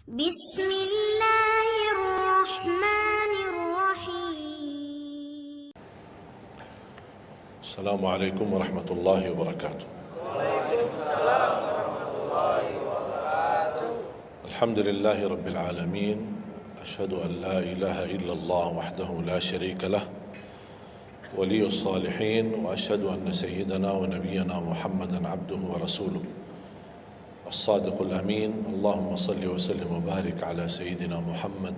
بسم الله الرحمن الرحيم. السلام عليكم ورحمة الله وبركاته. الحمد لله رب العالمين، أشهد أن لا إله إلا الله وحده لا شريك له ولي الصالحين، وأشهد أن سيدنا ونبينا محمدا عبده ورسوله الصادق الأمين. اللهم صل وسلم وبارك على سيدنا محمد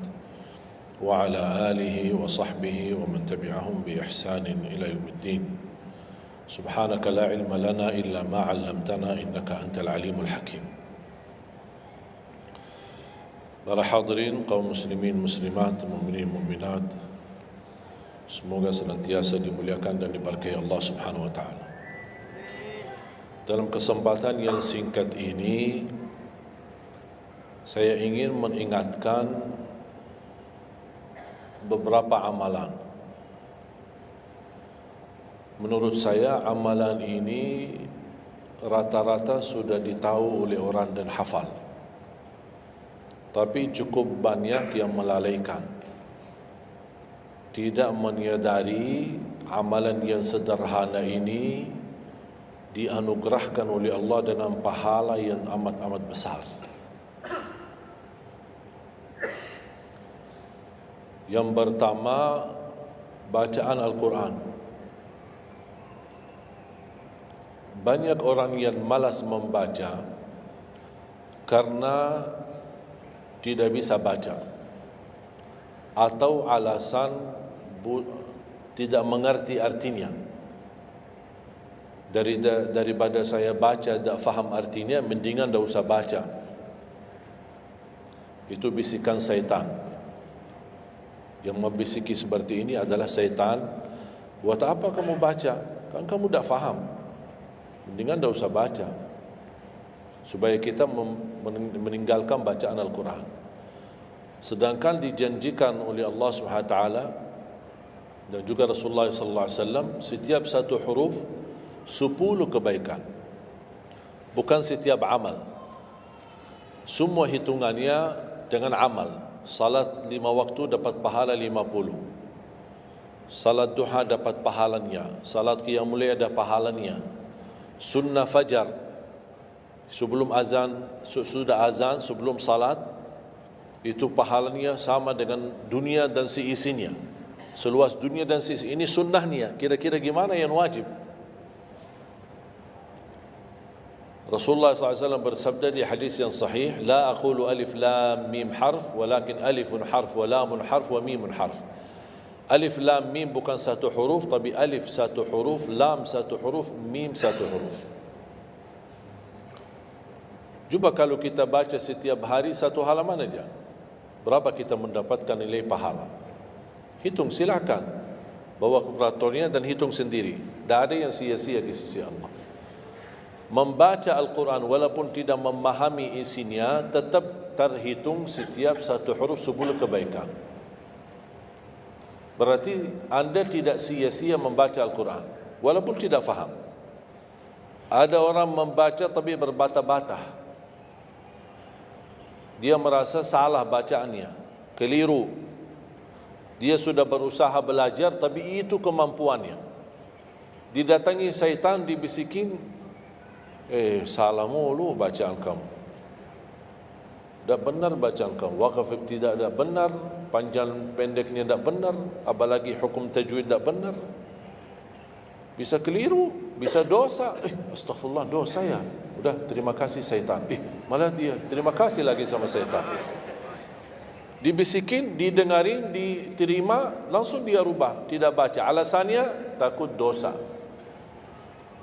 وعلى آله وصحبه ومن تبعهم بإحسان إلى يوم الدين. سبحانك لا علم لنا إلا ما علمتنا إنك أنت العليم الحكيم. Para hadirin, kaum muslimin, muslimat, mukminin, mukminat, semoga senantiasa dimuliakan dan diberkahi Allah Subhanahu wa taala. Dalam kesempatan yang singkat ini, saya ingin mengingatkan beberapa amalan. Menurut saya, amalan ini rata-rata sudah ditahu oleh orang dan hafal, tapi cukup banyak yang melalaikan, tidak menyadari amalan yang sederhana ini dianugerahkan oleh Allah dengan pahala yang amat-amat besar. Yang pertama, bacaan Al-Quran. Banyak orang yang malas membaca karena tidak bisa baca, atau alasan tidak mengerti artinya. Daripada saya baca tak faham artinya, mendingan tak usah baca. Itu bisikan syaitan. Yang membisiki seperti ini adalah syaitan. Buat apa kamu baca? Kan kamu tak faham. Mendingan tak usah baca, supaya kita meninggalkan bacaan Al-Quran. Sedangkan dijanjikan oleh Allah SWT dan juga Rasulullah SAW, setiap satu huruf 10 kebaikan, bukan setiap amal. Semua hitungannya dengan amal. Salat 5 waktu dapat pahala 50, salat duha dapat pahalanya, salat qiyamul lail ada pahalanya, sunnah fajar sebelum azan, sudah azan sebelum salat, itu pahalanya sama dengan dunia dan seisinya, seluas dunia dan seisinya. Ini sunnahnya. Kira-kira gimana yang wajib? Rasulullah SAW bersabda di hadis yang sahih, la aqulu alif lam mim harf, walakin alifun harf wa lamun harf wa mimun harf. Alif lam mim bukan satu huruf, tapi alif satu huruf, lam satu huruf, mim satu huruf. Cuba kalau kita baca setiap hari satu halaman aja, berapa kita mendapatkan nilai pahala? Hitung, silakan. Bawa kalkulatornya dan hitung sendiri. Tak ada yang sia-sia di sisi Allah. Membaca Al-Quran walaupun tidak memahami isinya, tetap terhitung setiap satu huruf 10 kebaikan. Berarti anda tidak sia-sia membaca Al-Quran walaupun tidak faham. Ada orang membaca tapi berbata-bata. Dia merasa salah bacaannya, keliru. Dia sudah berusaha belajar tapi itu kemampuannya. Didatangi syaitan, dibisikin, salah mulu bacaan kamu, tak benar bacaan kamu, wakaf tidak benar, panjang pendeknya tak benar, apalagi hukum tajwid tak benar. Bisa keliru, bisa dosa. Astagfirullah, dosa ya. Udah, terima kasih syaitan. Malah dia terima kasih lagi sama syaitan. Dibisikin, didengarin, diterima, langsung dia rubah, tidak baca. Alasannya takut dosa.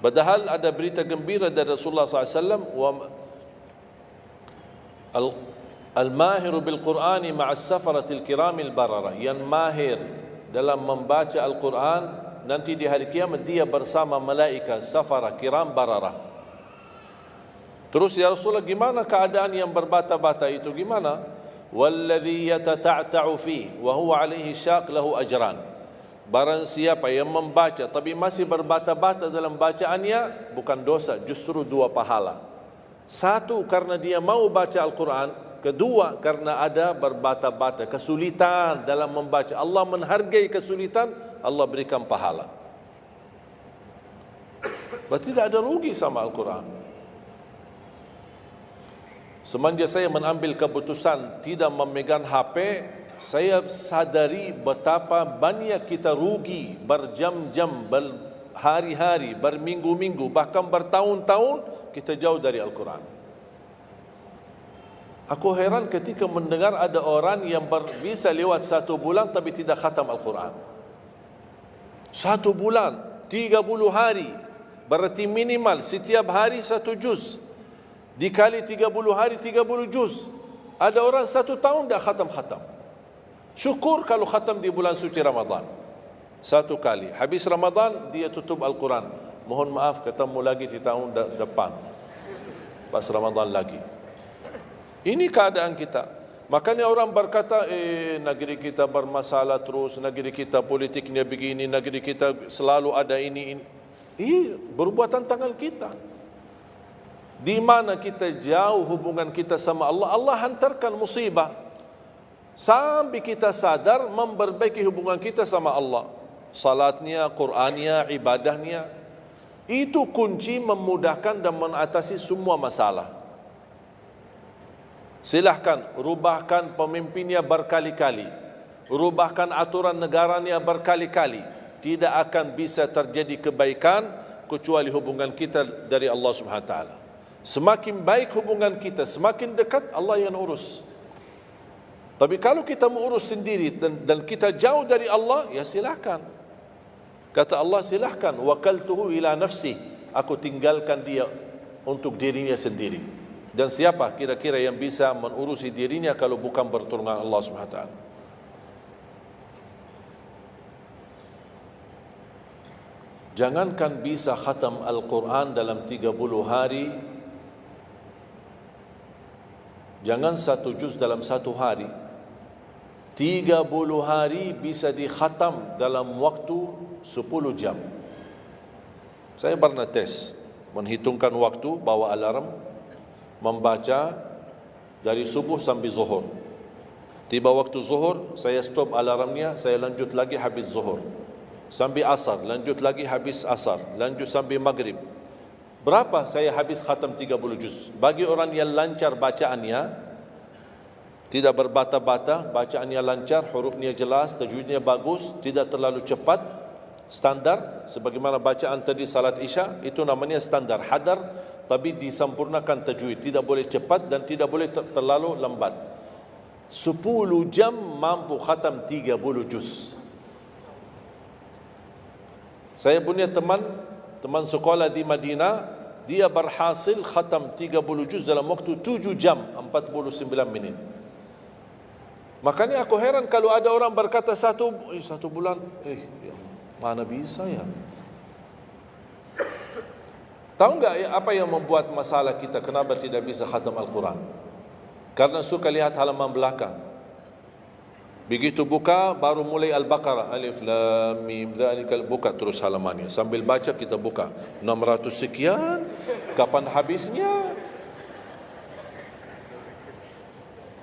Padahal ada berita gembira dari Rasulullah SAW, al-mahiru bil-Qur'ani ma'as safaratil kiramil barara. Yang mahir dalam membaca Al-Quran, nanti di hari kiamat dia bersama malaikat safara kiram barara. Terus ya Rasulullah, gimana keadaan yang berbata-bata itu? Gimana? Walladhi yatata'ta'u fi wa huwa alaihi syaq lahu ajran. Barang siapa yang membaca tapi masih berbata-bata dalam bacaannya, bukan dosa, justru 2 pahala. Satu, karena dia mau baca Al-Quran, Kedua, karena ada berbata-bata, kesulitan dalam membaca. Allah menghargai kesulitan, Allah berikan pahala. Berarti tidak ada rugi sama Al-Quran. Semenjak saya mengambil keputusan tidak memegang HP, saya sadari betapa banyak kita rugi berjam-jam, berhari-hari, berminggu-minggu, bahkan bertahun-tahun kita jauh dari Al-Quran. Aku heran ketika mendengar ada orang yang bisa lewat 1 bulan tapi tidak khatam Al-Quran. 1 bulan, 30 hari, berarti minimal setiap hari 1 juz. Dikali 30 hari, 30 juz. Ada orang 1 tahun tidak khatam-khatam. Syukur kalau khatam di bulan suci Ramadan. 1 kali. Habis Ramadan, dia tutup Al-Quran. Mohon maaf, ketemu lagi di tahun depan. Pas Ramadan lagi. Ini keadaan kita. Makanya orang berkata, negeri kita bermasalah terus, negeri kita politiknya begini, negeri kita selalu ada ini. Perbuatan tangan kita. Di mana kita jauh hubungan kita sama Allah, Allah hantarkan musibah. Sampai kita sadar memperbaiki hubungan kita sama Allah. Salatnya, Qur'annya, ibadahnya. Itu kunci memudahkan dan mengatasi semua masalah. Silahkan rubahkan pemimpinnya berkali-kali, rubahkan aturan negaranya berkali-kali, tidak akan bisa terjadi kebaikan kecuali hubungan kita dari Allah Subhanahu wa taala. Semakin baik hubungan kita, semakin dekat Allah yang urus. Tapi kalau kita mengurus sendiri dan kita jauh dari Allah, ya silahkan. Kata Allah, silahkan, wakaltuhu ila nafsi, aku tinggalkan dia untuk dirinya sendiri. Dan siapa kira-kira yang bisa mengurusi dirinya kalau bukan pertolongan Allah Subhanahu wa taala? Jangankan bisa khatam Al-Quran dalam 30 hari, jangan 1 juz dalam 1 hari, 30 hari bisa dikhatam dalam waktu 10 jam. Saya pernah tes, menghitungkan waktu, bawa alarm, membaca dari subuh sampai zuhur. Tiba waktu zuhur, saya stop alarmnya, saya lanjut lagi habis zuhur. Sampai asar, lanjut lagi habis asar, lanjut sampai maghrib. Berapa saya habis khatam 30 juz? Bagi orang yang lancar bacaannya, tidak berbata-bata, bacaannya lancar, hurufnya jelas, tajwidnya bagus, tidak terlalu cepat, standar, sebagaimana bacaan tadi salat Isya, itu namanya standar, hadar, tapi disempurnakan tajwid, tidak boleh cepat dan tidak boleh terlalu lambat. 10 jam mampu khatam 30 juz. Saya punya teman sekolah di Madinah, dia berhasil khatam 30 juz dalam waktu 7 jam 49 menit. Makanya aku heran kalau ada orang berkata 1 bulan, mana bisa ya? Tahu enggak apa yang membuat masalah kita kenapa tidak bisa khatam Al-Quran? Karena suka lihat halaman belakang. Begitu buka baru mulai Al-Baqarah, Alif Lam Mim Dzalikal, buka terus halamannya. Sambil baca kita buka 600 sekian, kapan habisnya?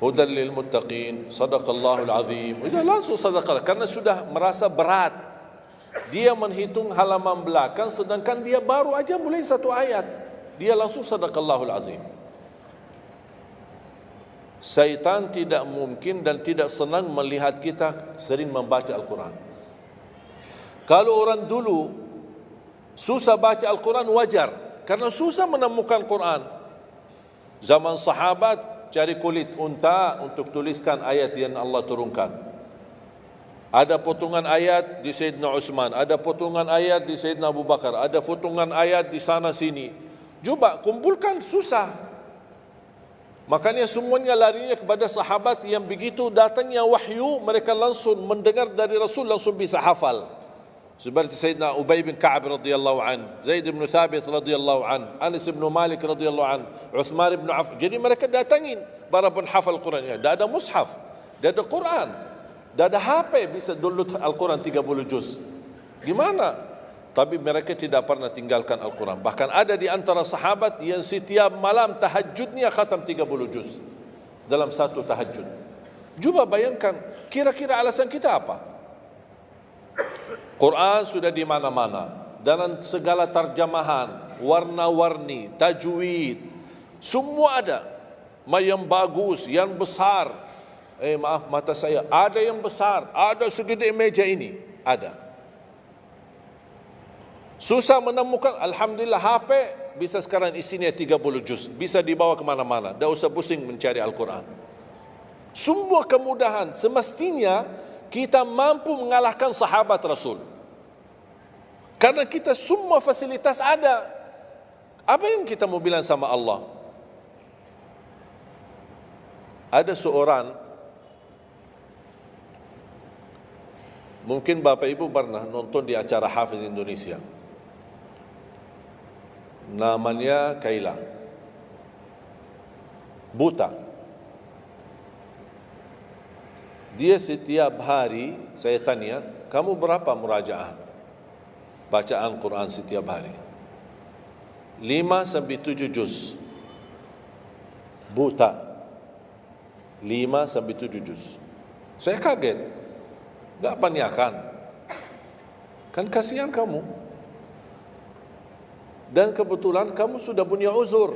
Hudan lil muttaqin, sadaqallahul azim. Sudah langsung sadaqah karena sudah merasa berat. Dia menghitung halaman belakang sedangkan dia baru aja mulai 1 ayat. Dia langsung sadaqallahul azim. Syaitan tidak mungkin dan tidak senang melihat kita sering membaca Al-Quran. Kalau orang dulu susah baca Al-Quran wajar, karena susah menemukan Quran. Zaman sahabat cari kulit unta untuk tuliskan ayat yang Allah turunkan. Ada potongan ayat di Sayyidina Utsman, ada potongan ayat di Sayyidina Abu Bakar, ada potongan ayat di sana sini. Coba kumpulkan, susah. Makanya semuanya larinya kepada sahabat yang begitu datangnya wahyu, mereka langsung mendengar dari Rasul, langsung bisa hafal. Seperti Sayyidina Ubay bin Ka'ab radhiyallahu an, Zaid bin Thabit radhiyallahu an, Anas bin Malik radhiyallahu an, Uthman bin Affan. Jadi mereka datangin para penghafal Quran. Tidak ada mushaf, tidak ada Quran, tidak ada HP bisa download Al-Quran 30 juz. Gimana? Tapi mereka tidak pernah tinggalkan Al-Quran. Bahkan ada di antara sahabat yang setiap malam tahajudnya khatam 30 juz. dalam satu tahajud. Cuba bayangkan, kira-kira alasan kita apa? Quran sudah di mana-mana, dalam segala terjemahan, warna-warni, tajwid, semua ada. Yang bagus, yang besar. Maaf, mata saya, ada yang besar, ada segede meja ini, ada. Susah menemukan, alhamdulillah HP bisa sekarang isinya 30 juz, bisa dibawa kemana-mana, tak usah pusing mencari Al-Quran. Semua kemudahan, semestinya kita mampu mengalahkan sahabat Rasul. Karena kita semua fasilitas ada. Apa yang kita mau bilang sama Allah? Ada seorang, mungkin Bapak Ibu pernah nonton di acara Hafiz Indonesia, namanya Kaila, buta. Dia setiap hari, saya tanya, kamu berapa murajaah bacaan Quran setiap hari? 5 sampai 7 juz. Buta. 5 sampai 7 juz. Saya kaget. Tak panyakan. Kan kasihan kamu. Dan kebetulan kamu sudah punya uzur.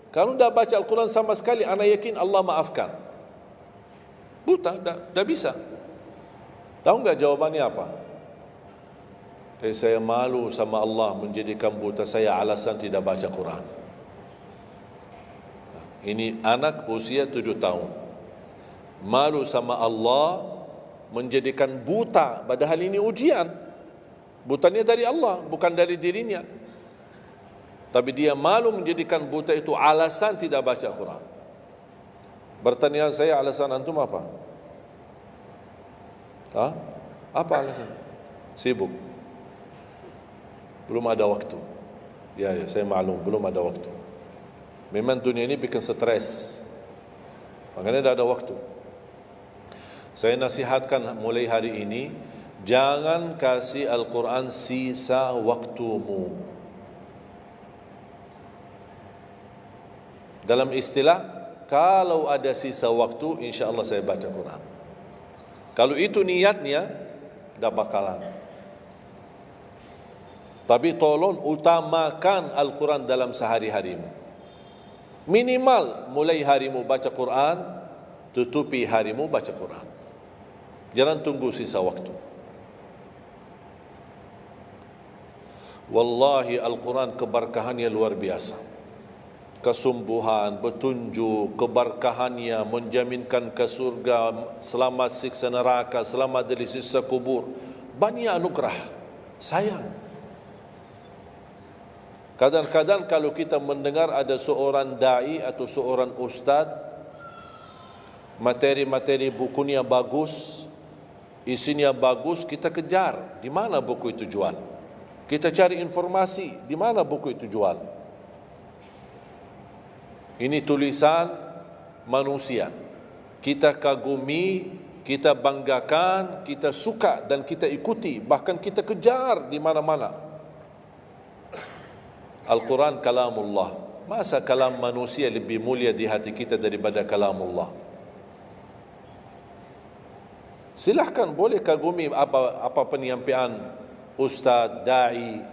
Kalau tak baca Al-Quran sama sekali, ana yakin Allah maafkan. Buta, tak bisa. Tahu tak jawabannya apa? Saya malu sama Allah menjadikan buta saya alasan tidak baca Quran. Ini anak usia 7 tahun. Malu sama Allah menjadikan buta, padahal ini ujian. Butanya dari Allah, bukan dari dirinya. Tapi dia malu menjadikan buta itu alasan tidak baca Quran. Pertanyaan saya, alasan antum apa? Apa alasan? Sibuk. Belum ada waktu. Ya, saya maklum, belum ada waktu. Memang dunia ini bikin stres. Makanya tidak ada waktu. Saya nasihatkan mulai hari ini, jangan kasih Al-Quran sisa waktumu. Dalam istilah, kalau ada sisa waktu, insya Allah saya baca Quran. Kalau itu niatnya, tidak bakalan. Tapi tolong utamakan Al-Quran dalam sehari-harimu. Minimal mulai harimu baca Quran, tutupi harimu baca Quran. Jangan tunggu sisa waktu. Wallahi Al-Quran keberkahannya luar biasa. Kesumbuhan, petunjuk, keberkahannya menjaminkan ke surga, selamat siksa neraka, selamat dari siksa kubur. Banyak anugerah. Sayang. Kadang-kadang kalau kita mendengar ada seorang da'i atau seorang ustaz, materi-materi bukunya bagus, isinya bagus, kita kejar. Di mana buku itu jual? Kita cari informasi, di mana buku itu jual? Ini tulisan manusia. Kita kagumi, kita banggakan, kita suka dan kita ikuti, bahkan kita kejar di mana-mana. Al-Quran kalamullah. Masa kalam manusia lebih mulia di hati kita daripada kalamullah? Silahkan, boleh kagumi apa penyampaian ustaz, da'i,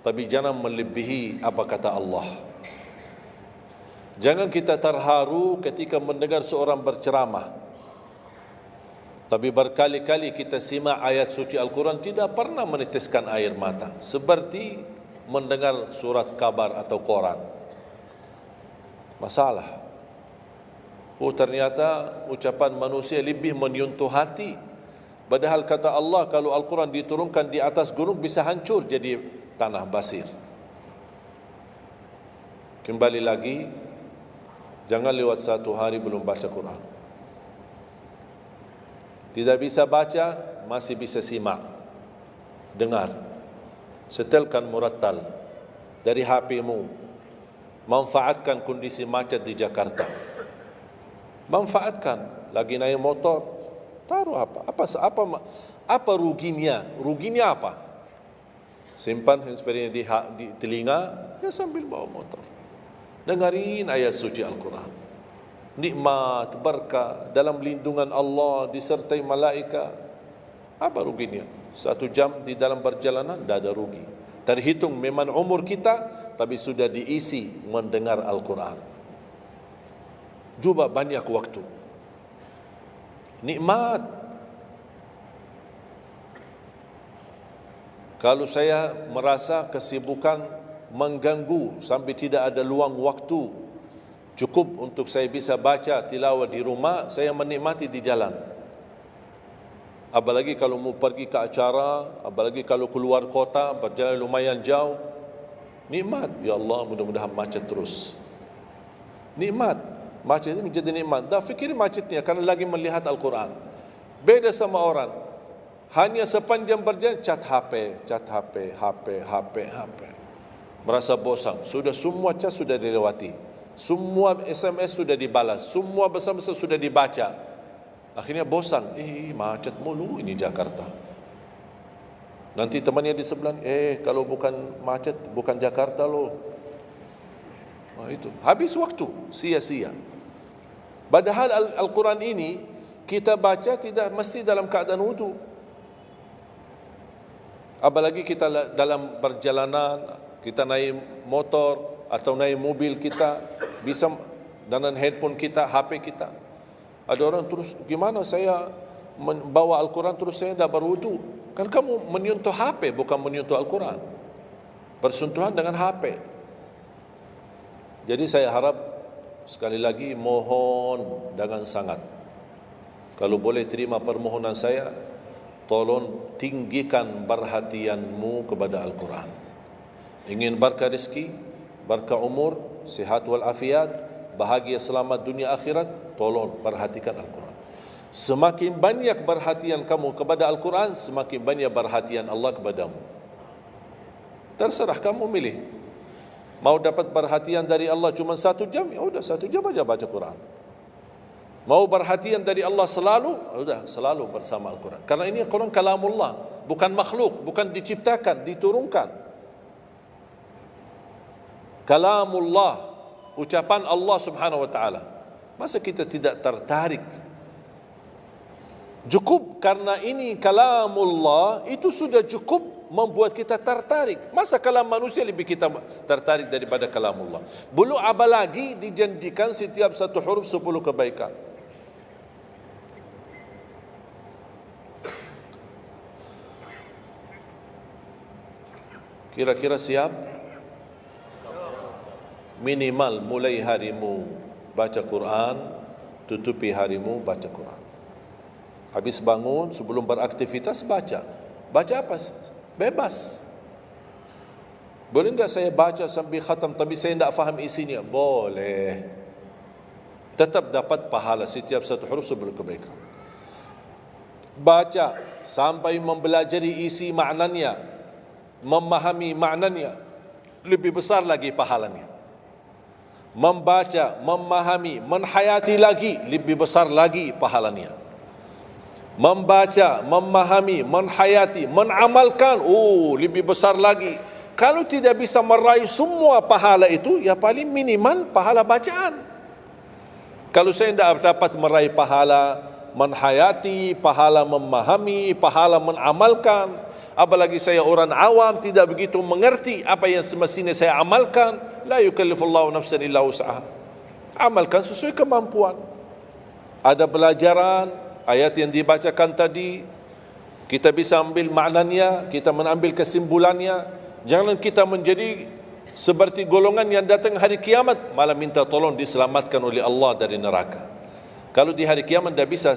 tapi jangan melebihi apa kata Allah. Jangan kita terharu ketika mendengar seorang berceramah, tapi berkali-kali kita simak ayat suci Al-Quran tidak pernah meneteskan air mata, seperti mendengar surat kabar atau koran. Masalah. Ternyata ucapan manusia lebih menyentuh hati. Padahal kata Allah, kalau Al-Quran diturunkan di atas gunung bisa hancur jadi tanah basir. Kembali lagi, jangan lewat satu hari belum baca Quran. Tidak bisa baca, masih bisa simak, dengar. Setelkan murattal dari HP-mu. Manfaatkan kondisi macet di Jakarta. Manfaatkan. Lagi naik motor, taruh apa ruginya? Ruginya apa? Simpan handsfree di telinga, ya sambil bawa motor. Dengarin ayat suci Al-Quran. nikmat, berkah, dalam lindungan Allah, disertai malaikat. Apa ruginya? 1 jam di dalam perjalanan, tidak ada rugi. Terhitung memang umur kita, tapi sudah diisi mendengar Al-Quran. Juga banyak waktu. Nikmat. Kalau saya merasa kesibukan mengganggu sampai tidak ada luang waktu cukup untuk saya bisa baca tilawah di rumah, saya menikmati di jalan. Apalagi kalau mau pergi ke acara, apalagi kalau keluar kota, berjalan lumayan jauh, nikmat. Ya Allah, mudah-mudahan macet terus. Nikmat. Macet ini menjadi nikmat. Dah fikir macetnya karena lagi melihat Al-Quran. Beda sama orang, hanya sepanjang berjalan cat HP, HP. Merasa bosan. Sudah semua cat sudah dilewati, semua SMS sudah dibalas, semua pesan-pesan sudah dibaca. Akhirnya bosan. Macet mulu ini Jakarta. Nanti temannya di sebelah, kalau bukan macet, bukan Jakarta loh. Itu habis waktu, sia-sia. Padahal Al-Quran ini kita baca tidak mesti dalam keadaan wudu. Apalagi kita dalam perjalanan, kita naik motor atau naik mobil kita, bisa dengan handphone kita, HP kita. Ada orang terus, gimana saya membawa Al-Quran terus saya tidak berwudu? Kan kamu menyentuh HP, bukan menyentuh Al-Quran. Bersentuhan dengan HP. Jadi saya harap, sekali lagi mohon dengan sangat, kalau boleh terima permohonan saya, tolong tinggikan perhatianmu kepada Al-Quran. Ingin berkah rezeki, berkah umur, sihat wal afiat, bahagia selamat dunia akhirat, tolong perhatikan Al-Quran. Semakin banyak perhatian kamu kepada Al-Quran, semakin banyak perhatian Allah kepadamu. Terserah kamu milih. Mau dapat perhatian dari Allah cuma 1 jam, ya udah 1 jam aja baca Quran. Mau perhatian dari Allah selalu, sudah selalu bersama Al-Quran. Karena ini Al-Quran kalamullah, bukan makhluk, bukan diciptakan, diturunkan. Kalamullah, ucapan Allah Subhanahu wa taala. Masa kita tidak tertarik? Cukup karena ini kalamullah, itu sudah cukup membuat kita tertarik. Masa kalam manusia lebih kita tertarik daripada kalamullah? Belum apalagi dijanjikan setiap satu huruf 10 kebaikan. Kira-kira siap? Minimal mulai harimu baca Quran, tutupi harimu baca Quran. Habis bangun, sebelum beraktivitas baca. Baca apa? Bebas. Boleh enggak saya baca sambil khatam tapi saya tidak faham isinya? Boleh. Tetap dapat pahala setiap satu huruf 10 kebaikan. Baca sampai mempelajari isi maknanya, memahami maknanya, lebih besar lagi pahalanya. Membaca, memahami, menhayati lagi, lebih besar lagi pahalanya. Membaca, memahami, menhayati, menamalkan, lebih besar lagi. Kalau tidak bisa meraih semua pahala itu, ya paling minimal pahala bacaan. Kalau saya tidak dapat meraih pahala menhayati, pahala memahami, pahala menamalkan, apalagi saya orang awam tidak begitu mengerti apa yang semestinya saya amalkan, la yukallifullahu nafsan illa wus'aha. Amalkan sesuai kemampuan. Ada pelajaran ayat yang dibacakan tadi, kita bisa ambil maknanya, kita mengambil kesimpulannya. Jangan kita menjadi seperti golongan yang datang hari kiamat malah minta tolong diselamatkan oleh Allah dari neraka. Kalau di hari kiamat tidak bisa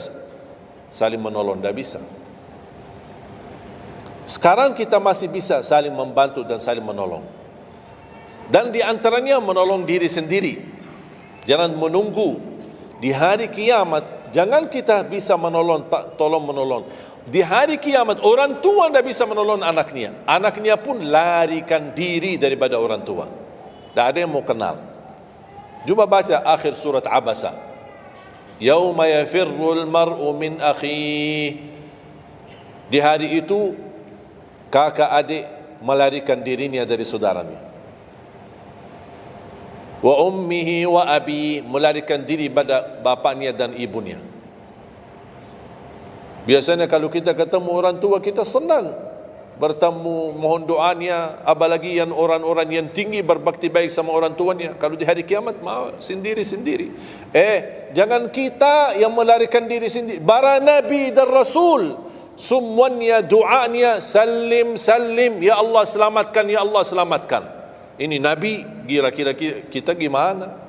saling menolong, tidak bisa. Sekarang kita masih bisa saling membantu dan saling menolong. Dan di antaranya menolong diri sendiri. Jangan menunggu di hari kiamat. Jangan kita bisa menolong, tolong menolong. Di hari kiamat orang tua tidak bisa menolong anaknya. Anaknya pun larikan diri daripada orang tua. Tak ada yang mau kenal. Cuba baca akhir surat Abasa. Yauma yafirrul mar'u min akhihi. Di hari itu kakak adik melarikan dirinya dari saudaranya. wa ummihi wa abi, melarikan diri pada bapaknya dan ibunya. Biasanya kalau kita ketemu orang tua kita senang bertemu, mohon doanya, apalagi yang orang-orang yang tinggi berbakti baik sama orang tuanya. Kalau di hari kiamat mau sendiri-sendiri. Jangan kita yang melarikan diri sendiri. Para nabi dan rasul semuanya doanya salim salim, ya Allah selamatkan, ya Allah selamatkan. Ini nabi, kira-kira kita gimana?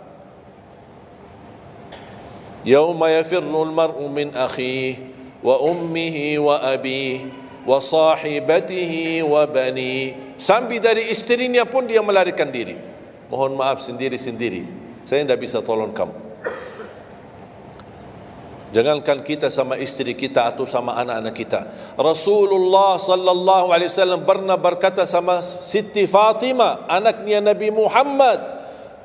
Yauma yafirrul mar'u min akhihi wa ummihi wa abihi wa sahibatihi wa bani, sampai dari istrinya pun dia melarikan diri. Mohon maaf, sendiri-sendiri, saya tidak bisa tolong kamu. Jangankan kita sama istri kita atau sama anak-anak kita. Rasulullah sallallahu alaihi wasallam pernah berkata sama Siti Fatimah, anaknya Nabi Muhammad,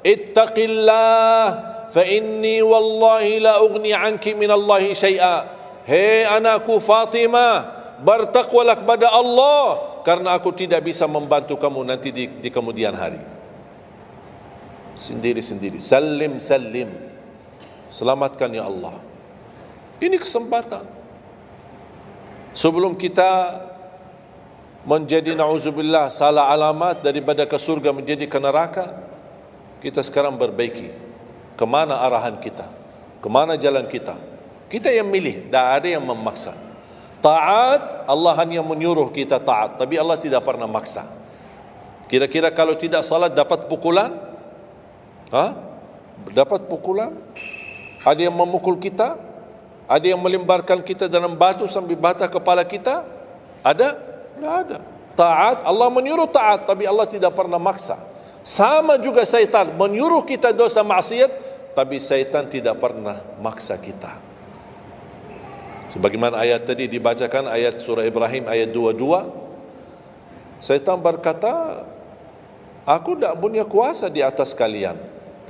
ittaqillah fa inni wallahi la ughni anki min Allahi syai'a. Hei anakku Fatimah, bertakwalah kepada Allah, karena aku tidak bisa membantu kamu nanti di kemudian hari. Sendiri-sendiri, salim salim, selamatkan ya Allah. Ini kesempatan. Sebelum kita menjadi na'udzubillah salah alamat daripada ke surga menjadi ke neraka, kita sekarang perbaiki kemana arahan kita, kemana jalan kita. Kita yang milih, tidak ada yang memaksa. Taat, Allah hanya menyuruh kita taat, tapi Allah tidak pernah maksa. Kira-kira kalau tidak salat dapat pukulan? Dapat pukulan? Ada yang memukul kita? Ada yang melemparkan kita dalam batu sampai bata kepala kita? Ada? Tidak ada. Taat, Allah menyuruh taat, tapi Allah tidak pernah maksa. Sama juga syaitan, menyuruh kita dosa maksiat, tapi syaitan tidak pernah maksa kita. Sebagaimana ayat tadi dibacakan, ayat surah Ibrahim ayat 22, syaitan berkata, aku tidak punya kuasa di atas kalian,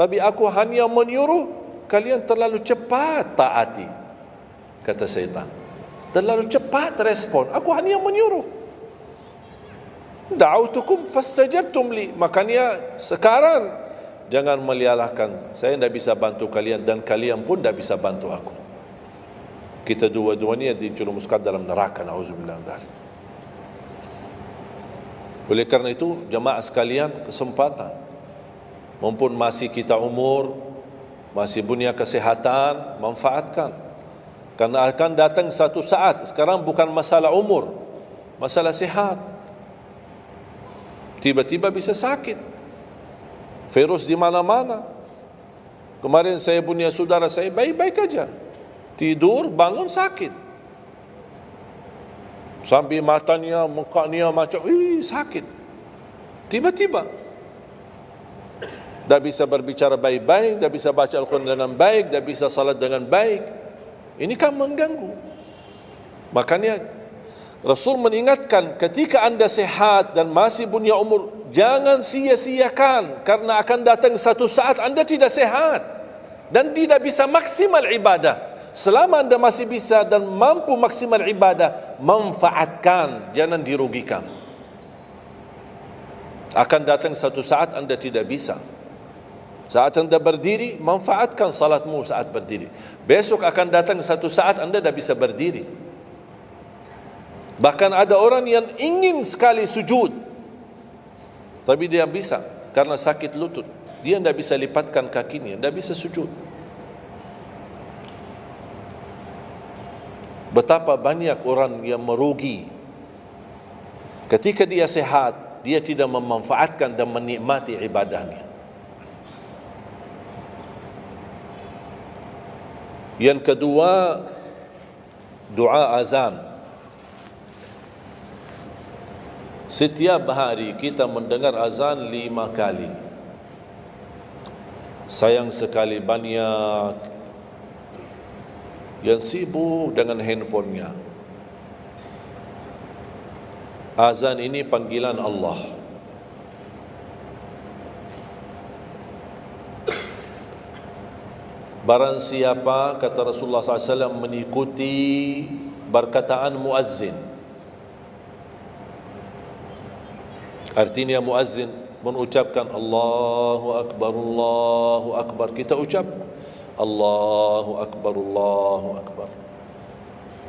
tapi aku hanya menyuruh kalian terlalu cepat taati. Kata syaitan, terlalu cepat respon, aku hanya menyuruh. Da'autukum fastajabtum li, makanya sekarang jangan melialahkan, saya tidak bisa bantu kalian dan kalian pun tidak bisa bantu aku. Kita dua-duanya dijerumuskan dalam neraka, na'udzubillah min dzalik. Oleh karena itu, jemaah sekalian, kesempatan, mumpun masih kita umur, masih punya kesehatan, manfaatkan. Karena akan datang satu saat, sekarang bukan masalah umur, masalah sehat. Tiba-tiba bisa sakit, virus di mana-mana. Kemarin saya punya saudara saya baik-baik aja, tidur bangun sakit, sampai matanya, mukanya macam sakit. Tiba-tiba tak bisa berbicara baik-baik, tak bisa baca Al-Quran dengan baik, tak bisa salat dengan baik. Ini kan mengganggu. Makanya Rasul mengingatkan, ketika anda sehat dan masih punya umur, jangan sia-siakan, karena akan datang satu saat anda tidak sehat dan tidak bisa maksimal ibadah. Selama anda masih bisa dan mampu maksimal ibadah, manfaatkan, jangan dirugikan. Akan datang satu saat anda tidak bisa. Saat anda berdiri, manfaatkan salatmu saat berdiri. Besok akan datang satu saat anda tidak bisa berdiri. Bahkan ada orang yang ingin sekali sujud, tapi dia bisa karena sakit lutut. Dia tidak bisa lipatkan kakinya, tidak bisa sujud. Betapa banyak orang yang merugi ketika dia sehat, dia tidak memanfaatkan dan menikmati ibadahnya. Yang kedua, doa azan. Setiap hari kita mendengar azan 5 kali. Sayang sekali banyak yang sibuk dengan handphonenya. Azan ini panggilan Allah. Barang siapa, kata Rasulullah SAW, mengikuti perkataan muazzin. Artinya muazzin mengucapkan Allahu Akbar, kita ucap Allahu Akbar.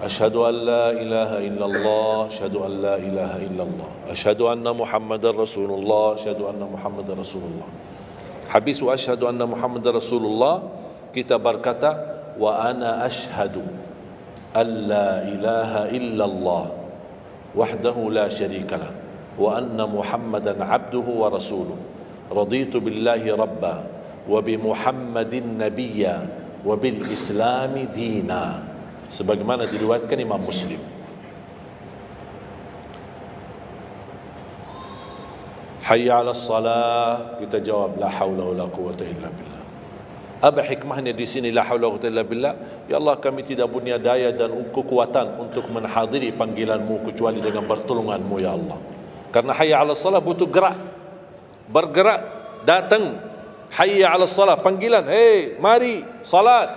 Asyhadu an la ilaha illallah, asyhadu an la ilaha illallah, asyhadu anna Muhammadar Rasulullah, asyhadu anna Muhammadar Rasulullah. Habis wa asyhadu anna Muhammadar Rasulullah, kita berkata wa ana asyhadu an la ilaha illallah wahdahu la syarika lah wa anna Muhammadan abduhu wa rasuluh. Raditu billahi rabba wa bi Muhammadin nabiyya wa bil islami dina, sebagaimana diriwayatkan Imam Muslim. Hayya 'alas salah, kita jawab la haula wala quwwata illa billah. Apa hikmahnya di sini la haula wala quwwata illa billah? Ya Allah, kami tidak punya daya dan kekuatan untuk menghadiri panggilan-Mu kecuali dengan pertolongan-Mu ya Allah. Karena hayya 'alas salah butuh gerak, bergerak, datang. Hayya 'alas salah, panggilan, hey mari salat.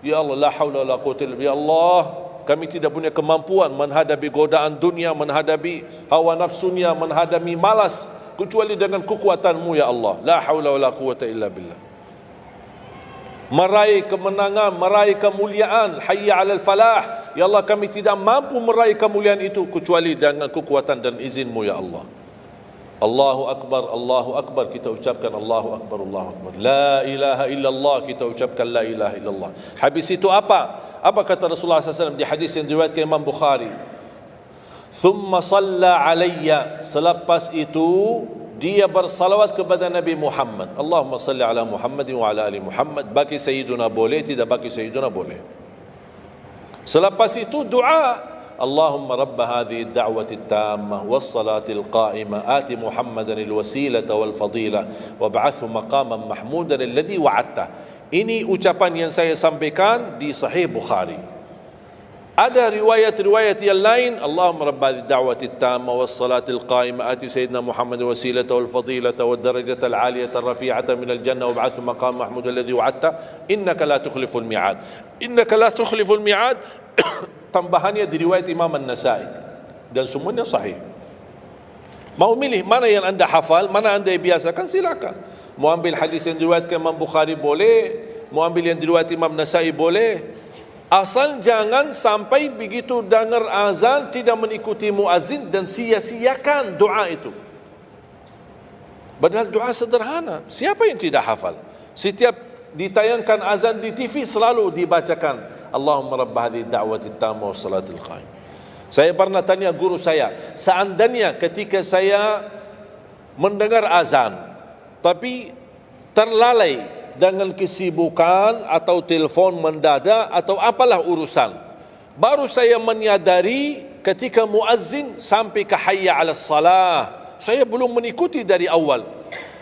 Ya Allah, la haula wala quwwata illa billah. Ya Allah, kami tidak punya kemampuan menghadapi godaan dunia, menghadapi hawa nafsunya, menghadapi malas kecuali dengan kekuatan-Mu ya Allah. La haula wala quwwata illa billah. Meraih kemenangan, meraih kemuliaan, hayya 'alal falah. Ya Allah, kami tidak mampu meraih kemuliaan itu kecuali dengan kekuatan dan izin-Mu ya Allah. Allahu Akbar, kita ucapkan Allahu Akbar. La ilaha illallah, kita ucapkan la ilaha illallah. Habis itu apa kata Rasulullah SAW di hadis yang diriwayatkan Imam Bukhari? Thumma salla alayya, selepas itu dia bersalawat kepada Nabi Muhammad. Allahumma salli ala Muhammadin wa ala ali Muhammad. Bagi Sayyiduna boleh, tidak bagi Sayyiduna boleh. Selepas itu doa, Allahumma rabba hadhihi ad-da'wati at-tammah was-salati al-qa'imah ati Muhammadan al-wasilata wal-fadilah wab'athhu maqaman mahmudan alladhi wa'adta. Ini ucapan yang saya sampaikan di Sahih Bukhari. Ada riwayat-riwayat yang lain, Allahumma rabba hadhihi ad-da'wati at-tammah was-salati al-qa'imah ati sayyidina Muhammadan al-wasilata wal-fadilata wad-darajata al-'aliyata ar-rafi'ata min al-jannah wab'athhu maqaman mahmudan alladhi wa'adta innaka la tukhliful mi'ad. Innaka la tukhliful mi'ad. Tambahannya diriwayat Imam An-Nasai dan semuanya sahih. Mau milih mana yang anda hafal, mana anda biasakan, silakan. Mau ambil hadis yang diriwayatkan Imam Bukhari boleh, mau ambil yang diriwayat Imam Nasai boleh. Asal jangan sampai begitu dengar azan tidak mengikuti muazzin dan sia-siakan doa itu. Padahal doa sederhana. Siapa yang tidak hafal? Setiap ditayangkan azan di TV selalu dibacakan Allahumma rabb hadhihi da'wati tammah was salatil qaim. Saya pernah tanya guru saya, seandainya ketika saya mendengar azan tapi terlalai dengan kesibukan atau telefon mendadak atau apalah urusan, baru saya menyadari ketika muazzin sampai ke hayya 'alas salah, saya belum mengikuti dari awal.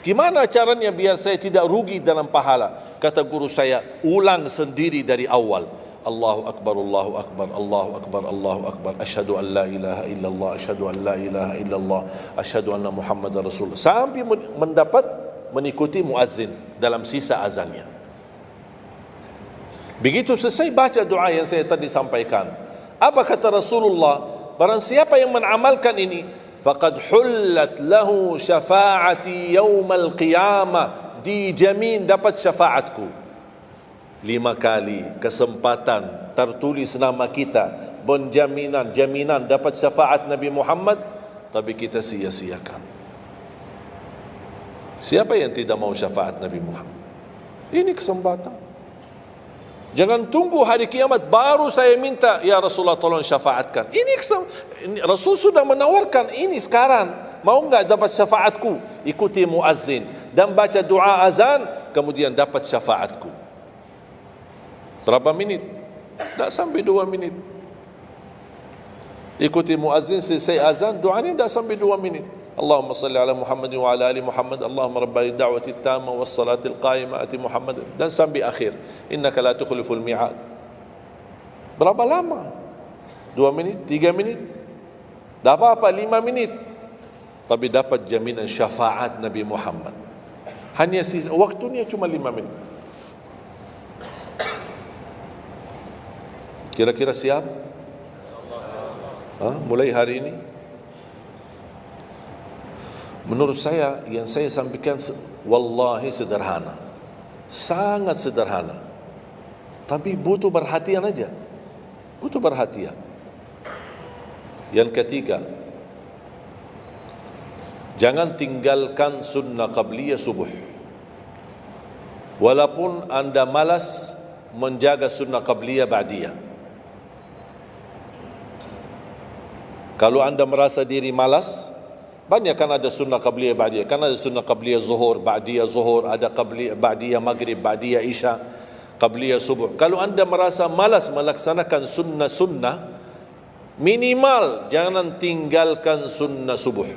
Gimana caranya biar saya tidak rugi dalam pahala? Kata guru saya, ulang sendiri dari awal. Allahu Akbar, Allahu Akbar, Allahu Akbar, Allahu Akbar. Asyhadu an la ilaha illallah, asyhadu an la ilaha illallah, asyhadu anna Muhammadar Rasulullah. Sampai mendapat mengikuti muazzin dalam sisa azannya. Begitu selesai baca doa yang saya tadi sampaikan, apa kata Rasulullah? Barang siapa yang mengamalkan ini, faqad hullat lahu syafa'ati yaumal qiyamah, dijamin dapat syafaatku. 5 kali kesempatan tertulis nama kita, jaminan dapat syafaat Nabi Muhammad, tapi kita sia-siakan. Siapa yang tidak mau syafaat Nabi Muhammad? Ini kesempatan. Jangan tunggu hari kiamat baru saya minta, ya Rasulullah tolong syafaatkan. Ini Rasul sudah menawarkan ini sekarang. Mau enggak dapat syafaatku? Ikuti muazzin dan baca doa azan, kemudian dapat syafaatku. Berapa minit? Tak sampai 2 minit. Ikuti muazzin, selesai azan, doanya tak sampai 2 minit. Allahumma salli ala Muhammadin wa ala ali Muhammad. Allahumma rabbani da'wati tammah was salatil qa'imah ati Muhammad. Dan sampai akhir. Innaka la tukhliful mi'ad. Berapa lama? 2 minit? 3 minit? Tak apa-apa, 5 minit. Tapi dapat jaminan syafaat Nabi Muhammad. Hanya waktunya cuma 5 minit. Kira-kira siap? Mulai hari ini. Menurut saya, yang saya sampaikan wallahi sederhana, sangat sederhana, tapi butuh perhatian aja, butuh perhatian. Yang ketiga, jangan tinggalkan sunnah qabliyah subuh. Walaupun anda malas menjaga sunnah qabliyah ba'diyah. Kalau anda merasa diri malas, banyak kan ada sunnah qabliyah ba'diyah. Kan ada sunnah qabliyah zuhur, ba'diyah zuhur, ada qabliyah ba'diyah maghrib, ba'diyah isya, qabliyah subuh. Kalau anda merasa malas melaksanakan sunnah-sunnah, minimal jangan tinggalkan sunnah subuh.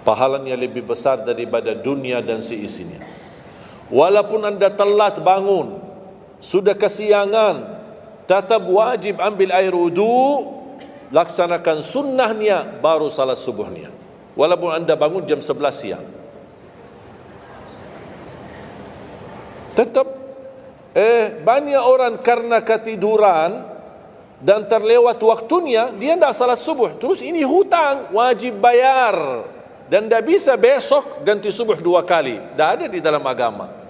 Pahalanya lebih besar daripada dunia dan seisinya. Walaupun anda telat bangun, sudah kesiangan, tetap wajib ambil air wudu, laksanakan sunnahnya, baru salat subuhnya. Walaupun anda bangun jam 11 siang. Tetap banyak orang karena ketiduran dan terlewat waktunya, dia tidak salat subuh. Terus ini hutang, wajib bayar. Dan tidak bisa besok ganti subuh 2 kali. Tidak ada di dalam agama.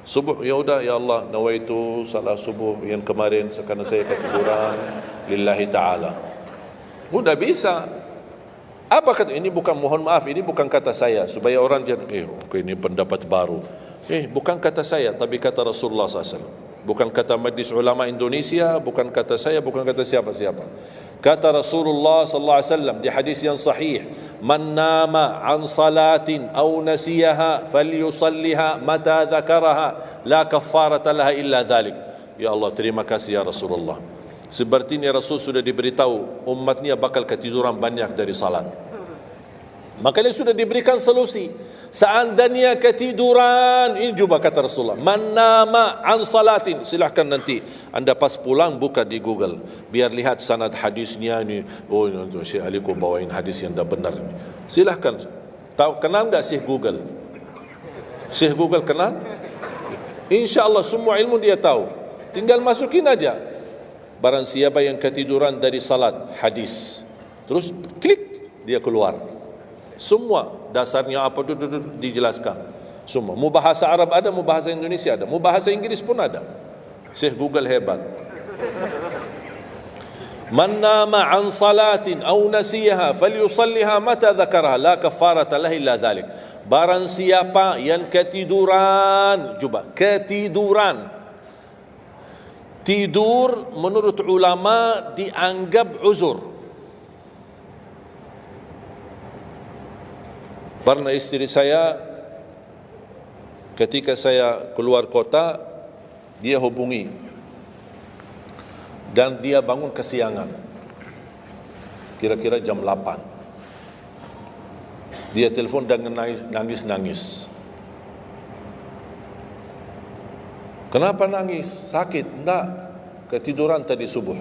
Subuh, ya udah, ya Allah, nawaitu salat subuh yang kemarin karena saya ketiduran lillahi ta'ala. Udah bisa. Apa kata ini? Bukan, mohon maaf, ini bukan kata saya supaya orang jangan ini pendapat baru. Bukan kata saya, tapi kata Rasulullah SAW. Bukan kata Majlis Ulama Indonesia, bukan kata saya, bukan kata siapa-siapa. Kata Rasulullah sallallahu alaihi wasallam di hadis yang sahih, "Man nama an salatin aw nasiyaha falyusalliha mata dzakaraha, la kaffarata laha illa dzalik." Ya Allah, terima kasih ya Rasulullah. Sepertinya Rasul sudah diberitahu umatnya bakal ketiduran banyak dari salat. Makanya sudah diberikan solusi. Seandainya ketiduran, ini juga kata Rasulullah, "Man nama an salatin." Silahkan nanti anda pas pulang buka di Google, biar lihat sanad hadisnya ini. Oh, Syekh Ali kau bawain hadis yang dah benar ini. Silahkan. Tahu, kenal enggak Syekh Google? Syekh Google kenal? InsyaAllah semua ilmu dia tahu. Tinggal masukin aja. Barang siapa yang ketiduran dari salat, hadis. Terus klik, dia keluar. Semua dasarnya apa itu dijelaskan. Semua. Mu bahasa Arab ada, mu bahasa Indonesia ada, mu bahasa Inggris pun ada. Syekh Google hebat. Man nama an salatin aw nasiyaha falyusalliha mata dzakaraha, la kafarata lahu illa dzalik. Barang siapa yang ketiduran, coba ketiduran. Tidur menurut ulama dianggap uzur. Pernah istri saya ketika saya keluar kota, dia hubungi dan dia bangun kesiangan, kira-kira jam 8. Dia telefon dan nangis. Kenapa nangis? Sakit? Enggak, ketiduran tadi subuh.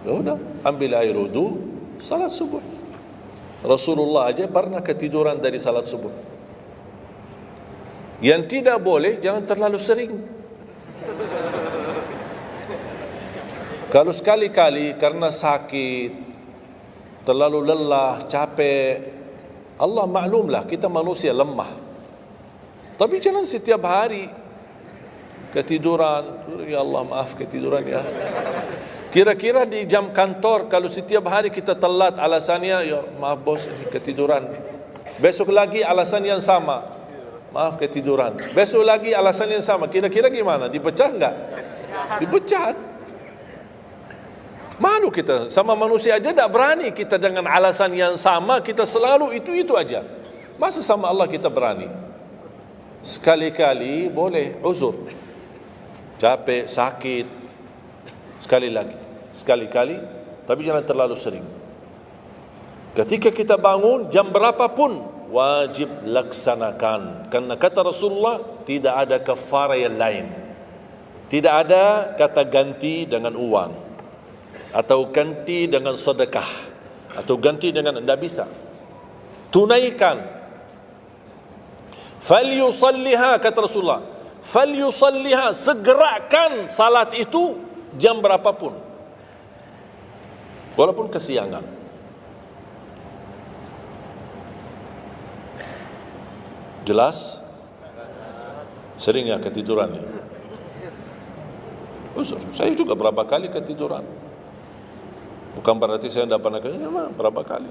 Ya udah, ambil air wudu, salat subuh. Rasulullah aja pernah ketiduran dari salat subuh. Yang tidak boleh, jangan terlalu sering. Kalau sekali-kali karena sakit, terlalu lelah, capek, Allah maklumlah kita manusia lemah. Tapi jangan setiap hari ketiduran. Ya Allah, maaf ketiduran ya. Kira-kira di jam kantor, kalau setiap hari kita telat alasannya, ya maaf bos, ketiduran. Besok lagi alasan yang sama, maaf ketiduran. Besok lagi alasan yang sama. Kira-kira gimana? Dipecat enggak? Dipecat. Malu kita, sama manusia aja tak berani kita dengan alasan yang sama, kita selalu itu aja. Masa sama Allah kita berani? Sekali-kali boleh uzur. Capek, sakit, sekali-kali, tapi jangan terlalu sering. Ketika kita bangun, jam berapapun, wajib laksanakan. Karena kata Rasulullah, tidak ada kafara yang lain. Tidak ada kata ganti dengan uang, atau ganti dengan sedekah, atau ganti dengan, tidak bisa. Tunaikan. Falyusalliha, kata Rasulullah, falyusalliha, segerakan salat itu jam berapapun, walaupun kesiangan. Jelas? Sering ya ketiduran ya? Saya juga berapa kali ketiduran. Bukan berarti saya tidak pernah ketiduran, berapa kali.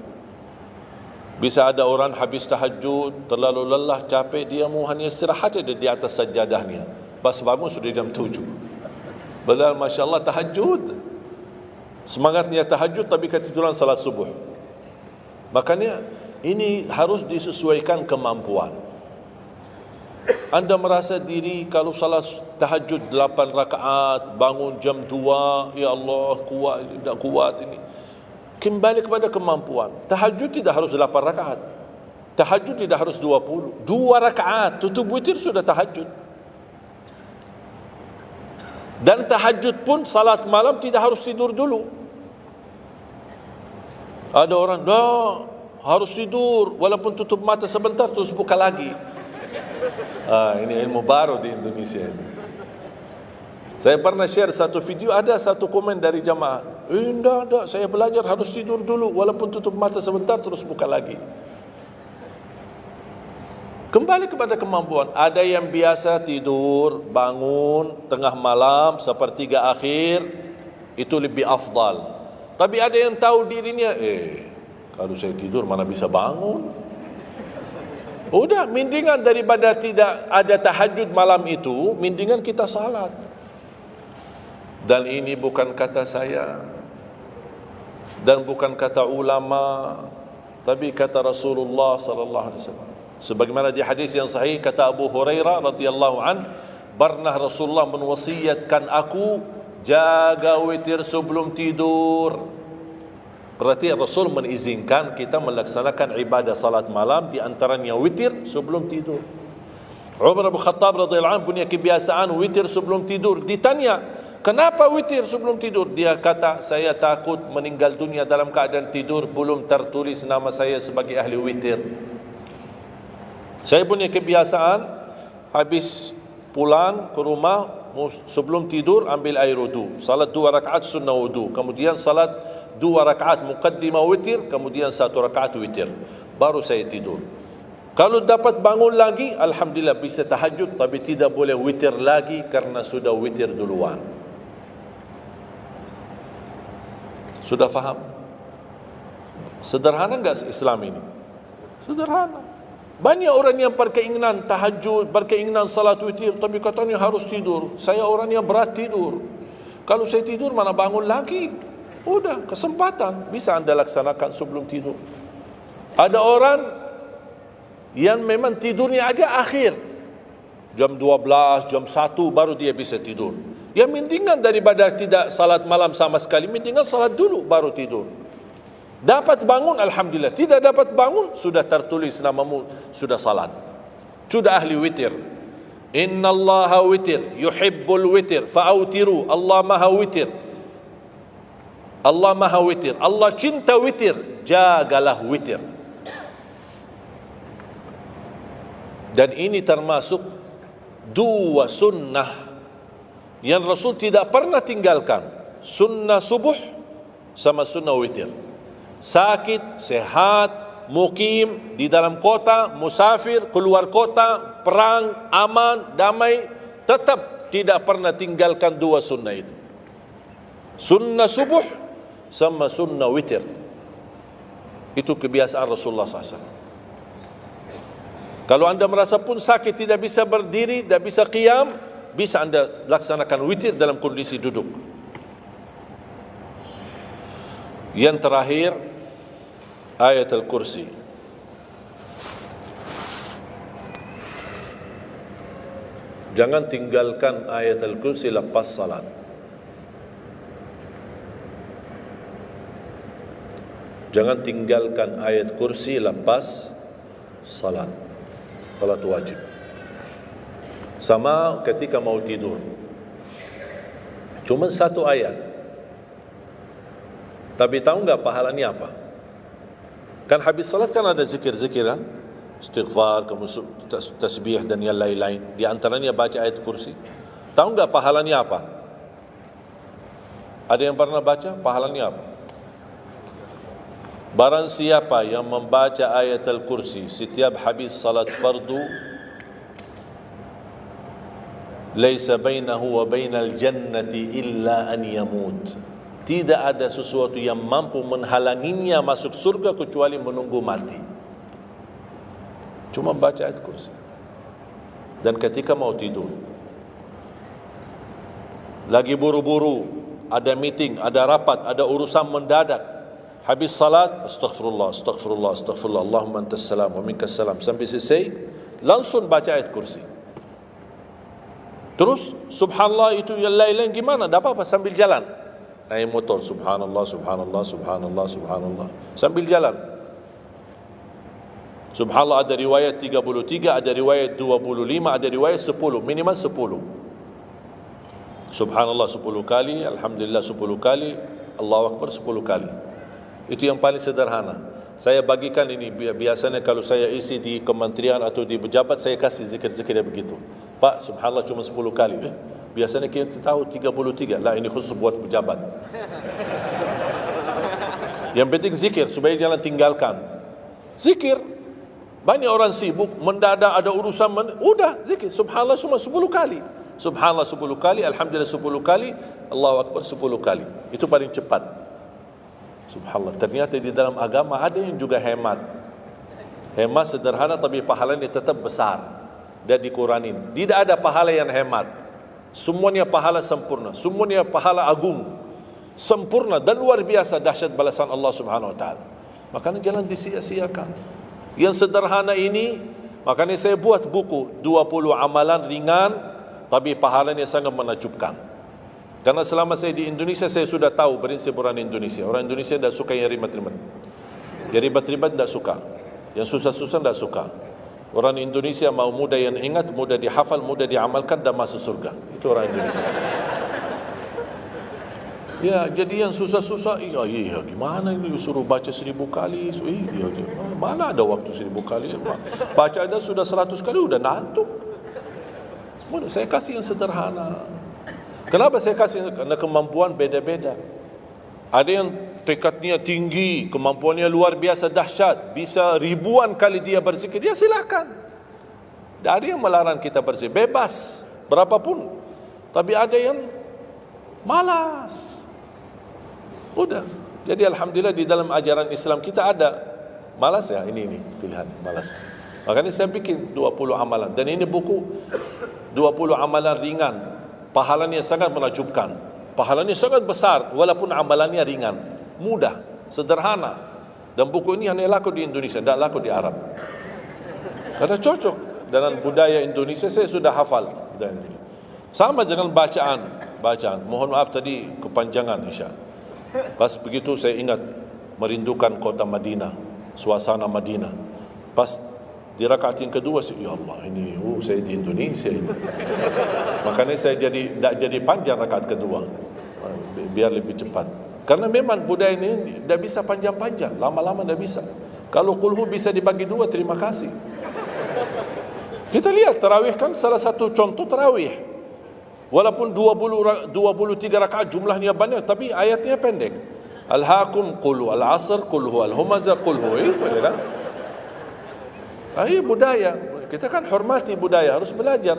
Bisa ada orang habis tahajud, terlalu lelah, capek, dia mau hanya istirahat saja di atas sajadahnya. Pas bangun sudah jam 7. Padahal Masya Allah tahajud. Semangatnya tahajud tapi ketiduran salat subuh. Makanya ini harus disesuaikan kemampuan. Anda merasa diri kalau salat tahajud 8 rakaat, bangun jam 2, ya Allah kuat, tidak kuat ini. Kembali kepada kemampuan. Tahajud tidak harus 8 rakaat. Tahajud tidak harus 20. 2 rakaat, tutup witir sudah tahajud. Dan tahajud pun salat malam tidak harus tidur dulu. Ada orang, harus tidur walaupun tutup mata sebentar terus buka lagi. Ini ilmu baru di Indonesia ini. Saya pernah share satu video, ada satu komen dari jamaah, enggak, saya belajar harus tidur dulu walaupun tutup mata sebentar terus buka lagi. Kembali kepada kemampuan. Ada yang biasa tidur, bangun tengah malam, sepertiga akhir, itu lebih afdal. Tapi ada yang tahu dirinya, kalau saya tidur mana bisa bangun. Udah, mendingan daripada tidak ada tahajud malam itu, mendingan kita salat. Dan ini bukan kata saya, dan bukan kata ulama, tapi kata Rasulullah sallallahu alaihi wasallam. Sebagaimana di hadis yang sahih kata Abu Hurairah radhiyallahu an, pernah Rasulullah menwasiatkan aku jaga witir sebelum tidur. Berarti Rasul mengizinkan kita melaksanakan ibadah salat malam, di antaranya witir sebelum tidur. Umar bin Khattab radhiyallahu anhu punya kebiasaan witir sebelum tidur. Ditanya, kenapa witir sebelum tidur? Dia kata, saya takut meninggal dunia dalam keadaan tidur, belum tertulis nama saya sebagai ahli witir. Saya punya kebiasaan habis pulang ke rumah sebelum tidur ambil air wudu, salat 2 rakaat sunnah wudu, kemudian salat 2 rakaat muqaddimah witir, kemudian 1 rakaat witir, baru saya tidur. Kalau dapat bangun lagi, alhamdulillah bisa tahajud, tapi tidak boleh witir lagi karena sudah witir duluan. Sudah faham? Sederhana enggak Islam ini? Sederhana. Banyak orang yang berkeinginan tahajud, berkeinginan salat witir, tapi katanya harus tidur. Saya orang yang berat tidur. Kalau saya tidur mana bangun lagi? Udah, kesempatan bisa Anda laksanakan sebelum tidur. Ada orang yang memang tidurnya aja akhir, jam 12, jam 1 baru dia bisa tidur. Ya mendingan daripada tidak salat malam sama sekali, mendingan salat dulu baru tidur. Dapat bangun, alhamdulillah. Tidak dapat bangun, sudah tertulis namamu, sudah salat, sudah ahli witir. Innallaha witir, yuhibbul witir, fa'autiru. Allah maha witir, Allah maha witir, Allah cinta witir, jagalah witir. Dan ini termasuk 2 sunnah yang Rasul tidak pernah tinggalkan, sunnah subuh sama sunnah witir. Sakit, sehat, mukim, di dalam kota, musafir, keluar kota, perang, aman, damai, tetap tidak pernah tinggalkan 2 sunnah itu. Sunnah subuh sama sunnah witir. Itu kebiasaan Rasulullah SAW. Kalau anda merasa pun sakit, tidak bisa berdiri, tidak bisa qiyam, bisa anda laksanakan witir dalam kondisi duduk. Yang terakhir, ayat Al-Kursi. Jangan tinggalkan ayat Al-Kursi lepas salat. Jangan tinggalkan ayat kursi lepas salat. Salat wajib. Sama ketika mau tidur. Cuma 1 ayat. Tapi tahu enggak pahalanya apa? Kan habis salat kan ada zikir-zikir kan? Istighfar, tasbih dan yang lain-lain. Di antaranya baca ayat kursi. Tahu enggak pahalanya apa? Ada yang pernah baca pahalanya apa? Barang siapa yang membaca ayat Al-Kursi setiap habis salat fardu, laisa bainahu wa bainal jannati illa an yamut. Tidak ada sesuatu yang mampu menghalanginya masuk surga kecuali menunggu mati. Cuma baca ayat kursi. Dan ketika mau tidur, lagi buru-buru, ada meeting, ada rapat, ada urusan mendadak, habis salat, astaghfirullah, astaghfirullah, astaghfirullah, Allahumma antas salam wa minkas salam, sampai selesai, langsung baca ayat kursi. Terus subhanallah itu yang lain-lain gimana? Tak apa-apa, sambil jalan naik motor, subhanallah, subhanallah, subhanallah, subhanallah, sambil jalan. Subhanallah ada riwayat 33, ada riwayat 25, ada riwayat 10, minimal 10. Subhanallah 10 kali, Alhamdulillah 10 kali, Allahu Akbar 10 kali. Itu yang paling sederhana. Saya bagikan ini, biasanya kalau saya isi di kementerian atau di pejabat, saya kasih zikir-zikir begitu. Pak, subhanallah cuma 10 kali. Biasanya kita tahu 33. Lah, ini khusus buat pejabat. Yang penting zikir, supaya jangan tinggalkan. Zikir. Banyak orang sibuk, mendadak ada urusan, udah zikir. Subhanallah cuma 10 kali. Subhanallah 10 kali, Alhamdulillah 10 kali, Allahu Akbar 10 kali. Itu paling cepat. Subhanallah. Ternyata di dalam agama ada yang juga hemat. Hemat sederhana tapi pahalanya tetap besar. Dia dikuranin. Tidak ada pahala yang hemat. Semuanya pahala sempurna. Semuanya pahala agung. Sempurna dan luar biasa dahsyat balasan Allah Subhanahu wa taala. Makanya jangan disia-siakan. Yang sederhana ini, makanya saya buat buku 20 amalan ringan tapi pahalanya sangat menakjubkan. Karena selama saya di Indonesia, saya sudah tahu prinsip orang Indonesia. Orang Indonesia tidak suka yang ribet-ribet. Yang ribet-ribet tidak suka. Yang susah-susah tidak suka. Orang Indonesia mau mudah yang ingat, mudah dihafal, mudah diamalkan dan masuk surga. Itu orang Indonesia. Ya, jadi yang susah-susah, iya, gimana ini suruh baca 1000 kali? Mana ada waktu 1000 kali? Baca ada sudah 100 kali, udah ngantuk. Saya kasih yang sederhana. Kenapa saya kasih? Karena kemampuan beda-beda. Ada yang tekadnya tinggi, kemampuannya luar biasa dahsyat, bisa ribuan kali dia berzikir, dia silakan. Tidak ada yang melarang kita berzikir, bebas, berapapun. Tapi ada yang malas. Udah. Jadi alhamdulillah di dalam ajaran Islam kita ada malas ya, ini pilihan malas. Makanya saya bikin 20 amalan. Dan ini buku 20 amalan ringan. Pahalanya sangat menakjubkan. Pahalanya sangat besar walaupun amalannya ringan. Mudah, sederhana. Dan buku ini hanya laku di Indonesia, tidak laku di Arab. Karena cocok dengan budaya Indonesia, saya sudah hafal. Sama dengan bacaan. Mohon maaf tadi kepanjangan Isya. Pas begitu saya ingat merindukan kota Madinah, suasana Madinah. Pas di rakaat yang kedua, ya Allah, ini saya di Indonesia ini. Makanya saya tidak jadi panjang rakaat kedua, biar lebih cepat. Karena memang budaya ini tidak bisa panjang-panjang, lama-lama tidak bisa. Kalau kulhu bisa dibagi 2, terima kasih. Kita lihat tarawih kan salah satu contoh tarawih. Walaupun 23 rakaat jumlahnya banyak, tapi ayatnya pendek. Al-hakum qulhu, al-asr qulhu, al-humazah qulhu, itu kan. Ini budaya. Kita kan hormati budaya, harus belajar.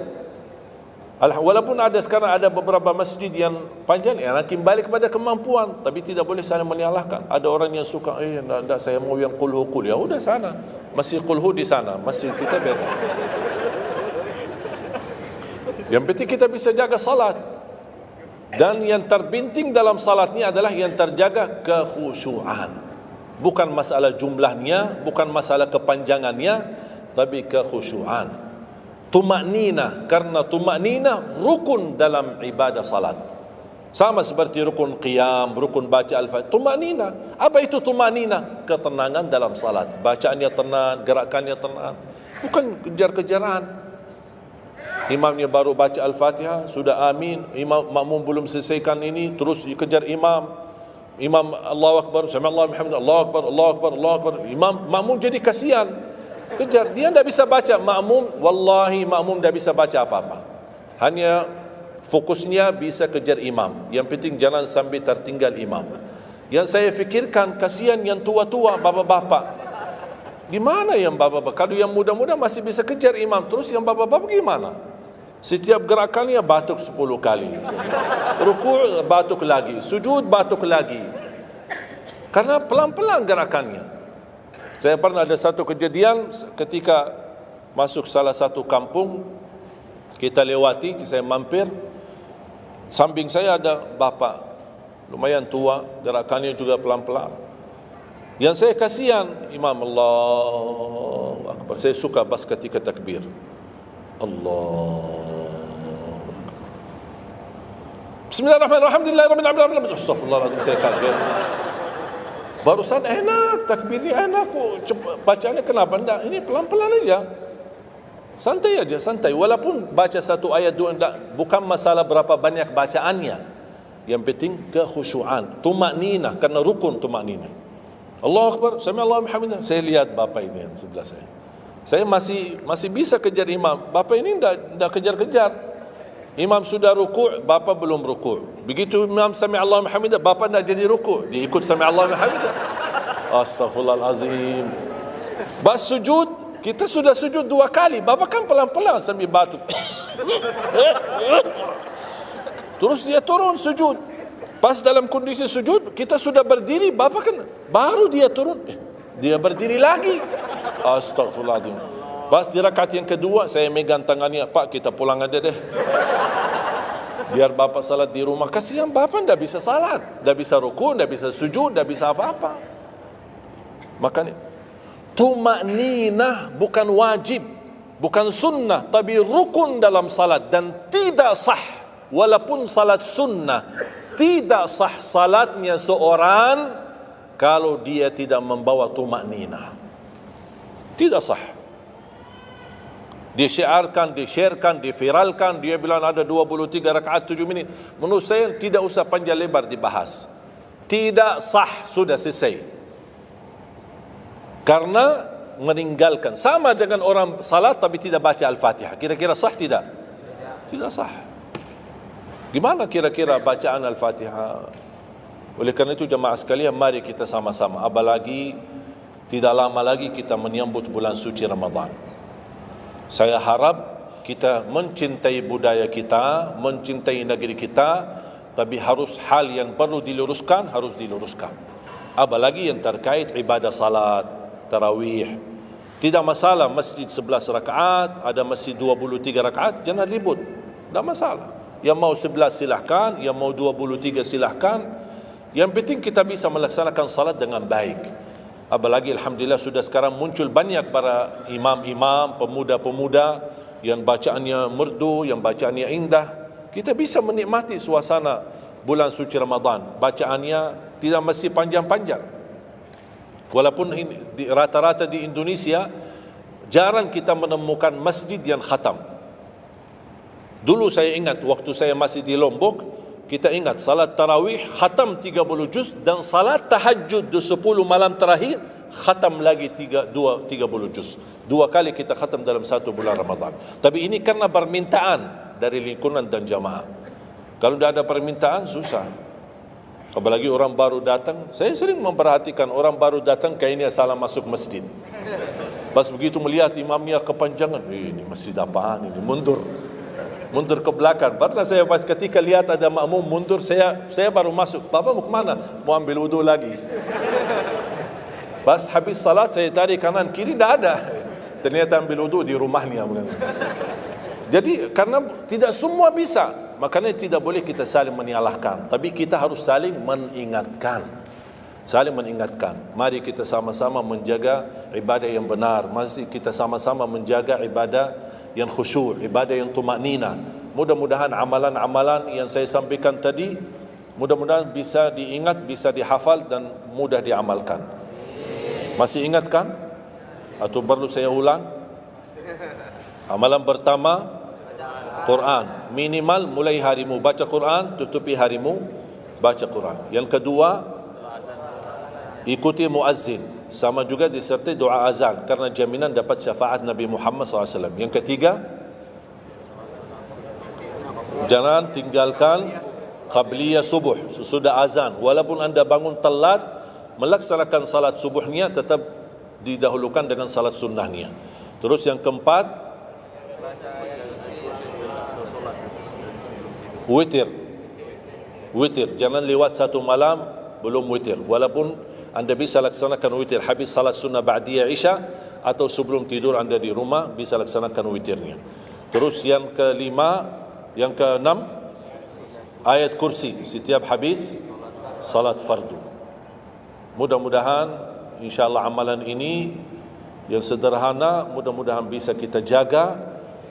Walaupun ada sekarang ada beberapa masjid yang panjang, yang kembali kepada kemampuan, tapi tidak boleh saling menyalahkan. Ada orang yang suka, enggak, saya mau yang qulhu qul. Ya udah sana, masih qulhu di sana, masjid kita beda. Yang penting kita bisa jaga salat. Dan yang terbinting dalam salat ini adalah yang terjaga kekhusyuan. Bukan masalah jumlahnya, bukan masalah kepanjangannya, tapi kekhusyuan. Tumaknina, karena tumaknina rukun dalam ibadah salat. Sama seperti rukun qiyam, rukun baca al-Fatihah. Tumaknina. Apa itu tumaknina? Ketenangan dalam salat. Bacaannya tenang, gerakannya tenang. Bukan kejar-kejaran. Imamnya baru baca Al-Fatihah, sudah amin, imam makmum belum selesaikan ini, terus dikejar imam. Imam Allahu Akbar, sami'allahu bihamdihi, Allahu Akbar, Allahu Akbar, Allahu Akbar. Imam makmum jadi kasihan. Kejar, dia tidak bisa baca. Makmum, wallahi makmum tidak bisa baca apa-apa. Hanya fokusnya bisa kejar imam. Yang penting jangan sampai tertinggal imam. Yang saya fikirkan, kasihan yang tua-tua, bapak-bapak. Gimana yang bapak-bapak? Kalau yang muda-muda masih bisa kejar imam, terus yang bapak-bapak gimana? Setiap gerakannya batuk 10 kali. Rukuk batuk lagi, sujud batuk lagi. Karena pelan-pelan gerakannya. Saya pernah ada satu kejadian ketika masuk salah satu kampung, kita lewati, saya mampir, samping saya ada bapa lumayan tua, gerakannya juga pelan-pelan. Yang saya kasihan, Imam Allahu Akbar. Saya suka pas ketika takbir. Allah. Bismillahirrahmanirrahim. Alhamdulillahirrahmanirrahim. Astagfirullahaladzim, saya kaget. Barusan enak, takbirnya enak kok. Bacaannya kenapa enggak? Ini pelan-pelan aja. Santai aja, santai. Walaupun baca satu ayat dua enggak, bukan masalah berapa banyak bacaannya. Yang penting kekhusyuan, tumakninah, karena rukun tumakninah. Allahu Akbar, sami Allahu hamdah. Saya lihat bapa ini yang sebelah saya. Saya masih bisa kejar imam. Bapa ini enggak kejar-kejar. Imam sudah rukuk, bapa belum rukuk. Begitu imam sami Allahu hamdah, bapa enggak jadi rukuk, dia ikut sami Allahu hamdah. Astaghfirullahalazim. Bas sujud, kita sudah sujud 2 kali. Bapa kan pelan-pelan sambil batuk. Terus dia turun sujud. Pas dalam kondisi sujud, kita sudah berdiri, bapa kan baru dia turun. Dia berdiri lagi. Astaghfirullahaladzim. Pas di rakaat yang kedua, saya megang tangannya, Pak, kita pulang aja deh. Biar bapak salat di rumah. Kasihan bapak tidak bisa salat, tidak bisa rukun, tidak bisa sujud, tidak bisa apa-apa. Makanya tumakninah bukan wajib, bukan sunnah, tapi rukun dalam salat, dan tidak sah walaupun salat sunnah. Tidak sah salatnya seorang kalau dia tidak membawa tumakninah. Tidak sah. Disyiarkan, di-sharekan, diviralkan, dia bilang ada 23 rakaat 7 minit. Menurut saya tidak usah panjang lebar dibahas. Tidak sah, sudah selesai. Karena meninggalkan, sama dengan orang salat tapi tidak baca Al-Fatihah. Kira-kira sah tidak? Tidak sah. Gimana kira-kira bacaan Al-Fatihah? Oleh kerana itu jemaah sekalian, mari kita sama-sama, apalagi tidak lama lagi kita menyambut bulan suci Ramadan. Saya harap kita mencintai budaya kita, mencintai negeri kita, tapi harus hal yang perlu diluruskan, harus diluruskan. Apalagi yang terkait ibadah salat, tarawih. Tidak masalah masjid 11 rakaat, ada masjid 23 rakaat, jangan ribut. Tidak masalah. Yang mau 11 silahkan, yang mau 23 silahkan. Yang penting kita bisa melaksanakan salat dengan baik. Apalagi alhamdulillah sudah sekarang muncul banyak para imam-imam, pemuda-pemuda yang bacaannya merdu, yang bacaannya indah. Kita bisa menikmati suasana bulan suci Ramadan. Bacaannya tidak mesti panjang-panjang. Walaupun rata-rata di Indonesia jarang kita menemukan masjid yang khatam. Dulu saya ingat waktu saya masih di Lombok, kita ingat salat tarawih khatam 30 juz, dan salat tahajud di 10 malam terakhir khatam lagi 30 juz. 2 kali kita khatam dalam 1 bulan Ramadan. Tapi ini karena permintaan dari lingkungan dan jamaah. Kalau tidak ada permintaan susah. Apalagi orang baru datang. Saya sering memperhatikan orang baru datang kayaknya salah masuk masjid. Pas begitu melihat imamnya kepanjangan, ini masjid apaan ini, mundur ke belakang. Barulah saya pas ketika lihat ada makmum mundur, saya baru masuk. Bapak mau kemana? Mau ambil wudu lagi. Pas habis salat saya tarik kanan kiri, tidak ada. Ternyata ambil wudu di rumahnya. Jadi karena tidak semua bisa, makanya tidak boleh kita saling menyalahkan, tapi kita harus saling mengingatkan. Saling mengingatkan. Mari kita sama-sama menjaga ibadah yang benar. Mari kita sama-sama menjaga ibadah yang khusyuk, ibadah yang tumakninah. Mudah-mudahan amalan-amalan yang saya sampaikan tadi, mudah-mudahan bisa diingat, bisa dihafal dan mudah diamalkan. Masih ingatkan? Atau perlu saya ulang? Amalan pertama, Quran. Minimal mulai harimu baca Quran, tutupi harimu baca Quran. Yang kedua, ikuti muazzin, sama juga disertai doa azan karena jaminan dapat syafaat Nabi Muhammad SAW. Yang ketiga, jangan tinggalkan qabliyah subuh sesudah azan. Walaupun anda bangun telat, melaksanakan salat subuhnya tetap didahulukan dengan salat sunnahnya. Terus yang keempat, Witir. Witir. Jangan lewat satu malam belum witir. Walaupun anda bisa laksanakan witir habis salat sunnah ba'diyah Isya atau sebelum tidur anda di rumah bisa laksanakan witirnya. Terus yang keenam ayat kursi setiap habis salat fardu. Mudah-mudahan insya-Allah amalan ini yang sederhana mudah-mudahan bisa kita jaga.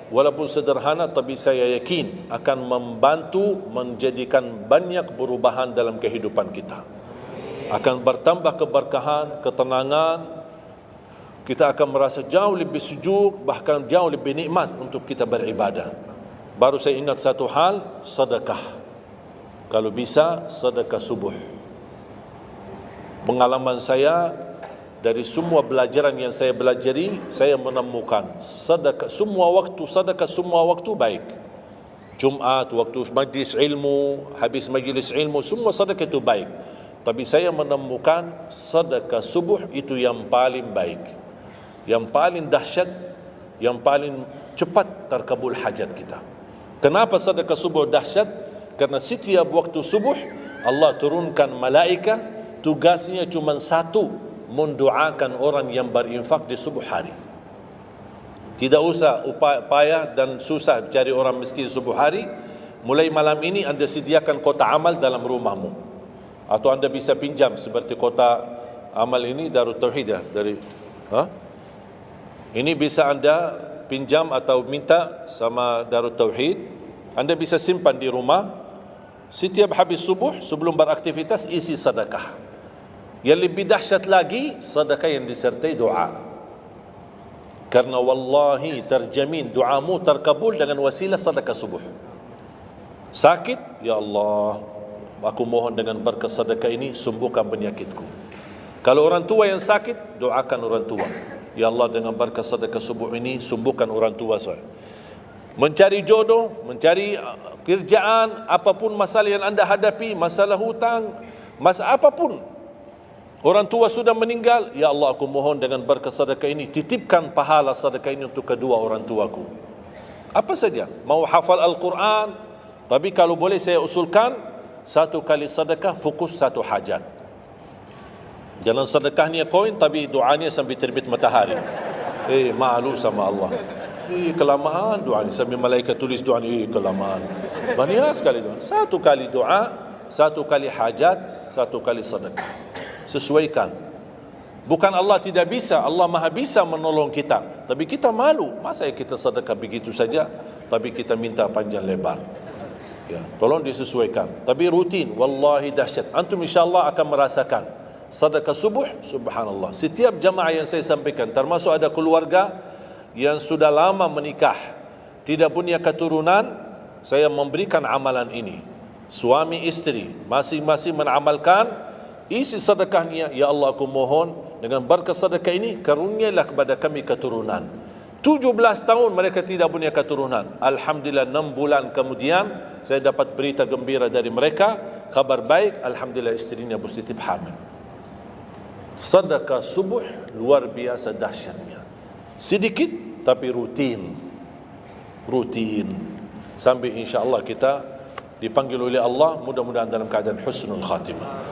Walaupun sederhana tapi saya yakin akan membantu menjadikan banyak perubahan dalam kehidupan kita. Akan bertambah keberkahan, ketenangan. Kita akan merasa jauh lebih sejuk, bahkan jauh lebih nikmat untuk kita beribadah. Baru saya ingat satu hal, sedekah. Kalau bisa sedekah subuh. Pengalaman saya dari semua pelajaran yang saya belajari, saya menemukan sedekah semua waktu baik. Jumat, waktu majlis ilmu, habis majlis ilmu, semua sedekah itu baik. Tapi saya menemukan sedekah subuh itu yang paling baik, yang paling dahsyat, yang paling cepat terkabul hajat kita. Kenapa sedekah subuh dahsyat? Karena setiap waktu subuh Allah turunkan malaikat, tugasnya cuma satu, mendoakan orang yang berinfak di subuh hari. Tidak usah payah dan susah cari orang miskin subuh hari. Mulai malam ini anda sediakan kotak amal dalam rumahmu. Atau anda bisa pinjam seperti kotak amal ini Darut Tauhid ya, ini bisa anda pinjam atau minta sama Darut Tauhid. Anda bisa simpan di rumah. Setiap habis subuh sebelum beraktivitas isi sedekah. Yang lebih dahsyat lagi sedekah yang disertai doa. Karena wallahi terjamin doamu terkabul dengan wasilah sedekah subuh. Sakit, ya Allah, aku mohon dengan berkat sedekah ini sembuhkan penyakitku. Kalau orang tua yang sakit, doakan orang tua. Ya Allah, dengan berkat sedekah subuh ini sembuhkan orang tua saya. Mencari jodoh, mencari kerjaan, apapun masalah yang anda hadapi, masalah hutang, masalah apapun. Orang tua sudah meninggal, ya Allah aku mohon dengan berkat sedekah ini titipkan pahala sedekah ini untuk kedua orang tuaku. Apa saja, mau hafal Al-Quran, tapi kalau boleh saya usulkan satu kali sedekah fokus satu hajat. Jangan sedekahnya koin tapi doanya sambil terbit matahari. Malu sama Allah. Kelamaan doa ni sambil malaikat tulis doa ni kelamaan. Banyak sekali doa. Satu kali doa, satu kali hajat, satu kali sedekah. Sesuaikan. Bukan Allah tidak bisa, Allah Maha bisa menolong kita. Tapi kita malu, masa kita sedekah begitu saja, tapi kita minta panjang lebar. Ya, tolong disesuaikan. Tapi rutin, wallahi dahsyat. Antum insyaAllah akan merasakan sedekah subuh, subhanallah. Setiap jamaah yang saya sampaikan, termasuk ada keluarga yang sudah lama menikah, tidak punya keturunan, saya memberikan amalan ini. Suami istri masing-masing mengamalkan, isi sedekahnya, ya Allah aku mohon dengan berkat sedekah ini karunialah kepada kami keturunan. 17 tahun mereka tidak punya keturunan. Alhamdulillah 6 bulan kemudian saya dapat berita gembira dari mereka, kabar baik, alhamdulillah istrinya positif hamil. Sedekah subuh luar biasa dahsyatnya. Sedikit tapi rutin sampai insya Allah kita dipanggil oleh Allah, mudah-mudahan dalam keadaan husnul khatimah.